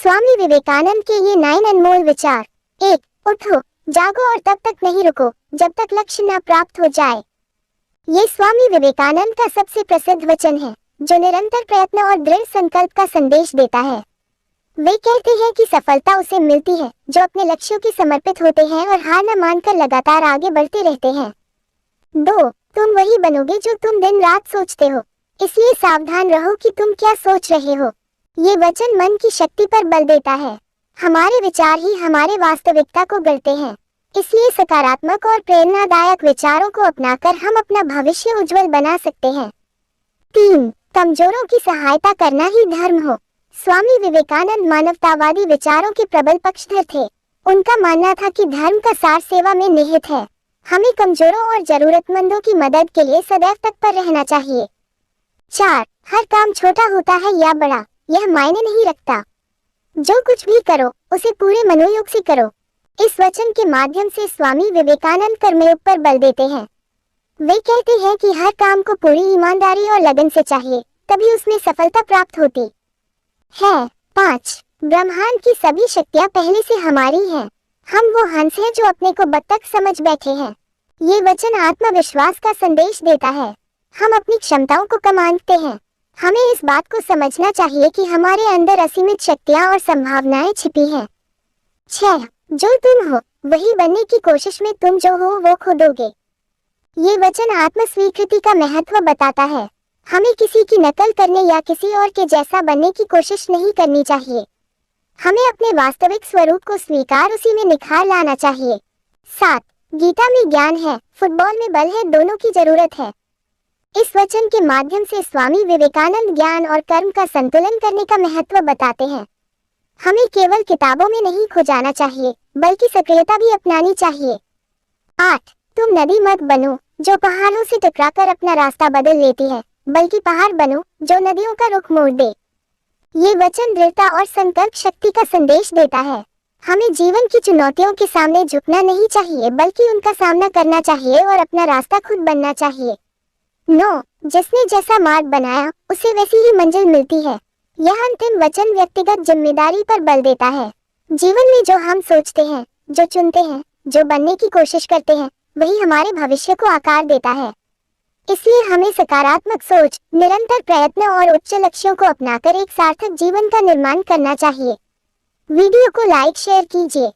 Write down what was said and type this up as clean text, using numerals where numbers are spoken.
स्वामी विवेकानंद के ये 9 अनमोल विचार। 1. उठो, जागो और तब तक नहीं रुको जब तक लक्ष्य न प्राप्त हो जाए। ये स्वामी विवेकानंद का सबसे प्रसिद्ध वचन है, जो निरंतर प्रयत्न और दृढ़ संकल्प का संदेश देता है। वे कहते हैं कि सफलता उसे मिलती है जो अपने लक्ष्यों की समर्पित होते हैं और हार न मानकर लगातार आगे बढ़ते रहते हैं। 2. तुम वही बनोगे जो तुम दिन रात सोचते हो, इसलिए सावधान रहो कि तुम क्या सोच रहे हो। ये वचन मन की शक्ति पर बल देता है। हमारे विचार ही हमारे वास्तविकता को गढ़ते हैं, इसलिए सकारात्मक और प्रेरणादायक विचारों को अपनाकर हम अपना भविष्य उज्जवल बना सकते हैं। 3. कमजोरों की सहायता करना ही धर्म हो। स्वामी विवेकानंद मानवतावादी विचारों के प्रबल पक्षधर थे। उनका मानना था कि धर्म का सार सेवा में निहित है। हमें कमजोरों और जरूरतमंदों की मदद के लिए सदैव तत्पर रहना चाहिए। 4. हर काम छोटा होता है या बड़ा, यह मायने नहीं रखता। जो कुछ भी करो उसे पूरे मनोयोग से करो। इस वचन के माध्यम से स्वामी विवेकानंद कर्मयोग पर बल देते हैं। वे कहते हैं कि हर काम को पूरी ईमानदारी और लगन से चाहिए, तभी उसमें सफलता प्राप्त होती है। 5. ब्रह्मांड की सभी शक्तियां पहले से हमारी हैं। हम वो हंस हैं जो अपने को बत्तख समझ बैठे हैं। ये वचन आत्मविश्वास का संदेश देता है। हम अपनी क्षमताओं को कम आंकते हैं। हमें इस बात को समझना चाहिए कि हमारे अंदर असीमित शक्तियां और संभावनाएं छिपी हैं। 6. जो तुम हो वही बनने की कोशिश में तुम जो हो वो खो दोगे। ये वचन आत्म स्वीकृति का महत्व बताता है। हमें किसी की नकल करने या किसी और के जैसा बनने की कोशिश नहीं करनी चाहिए। हमें अपने वास्तविक स्वरूप को स्वीकार उसी में निखार लाना चाहिए। 7. गीता में ज्ञान है, फुटबॉल में बल है, दोनों की जरूरत है। इस वचन के माध्यम से स्वामी विवेकानंद ज्ञान और कर्म का संतुलन करने का महत्व बताते हैं। हमें केवल किताबों में नहीं खो जाना चाहिए, बल्कि सक्रियता भी अपनानी चाहिए। 8. तुम नदी मत बनो जो पहाड़ों से टकराकर अपना रास्ता बदल लेती है, बल्कि पहाड़ बनो जो नदियों का रुख मोड़ दे। ये वचन दृढ़ता और संकल्प शक्ति का संदेश देता है। हमें जीवन की चुनौतियों के सामने झुकना नहीं चाहिए, बल्कि उनका सामना करना चाहिए और अपना रास्ता खुद बनना चाहिए। 9. जिसने जैसा मार्ग बनाया उसे वैसी ही मंजिल मिलती है। यह अंतिम वचन व्यक्तिगत जिम्मेदारी पर बल देता है। जीवन में जो हम सोचते हैं, जो चुनते हैं, जो बनने की कोशिश करते हैं, वही हमारे भविष्य को आकार देता है। इसलिए हमें सकारात्मक सोच, निरंतर प्रयत्न और उच्च लक्ष्यों को अपनाकर एक सार्थक जीवन का निर्माण करना चाहिए। वीडियो को लाइक शेयर कीजिए।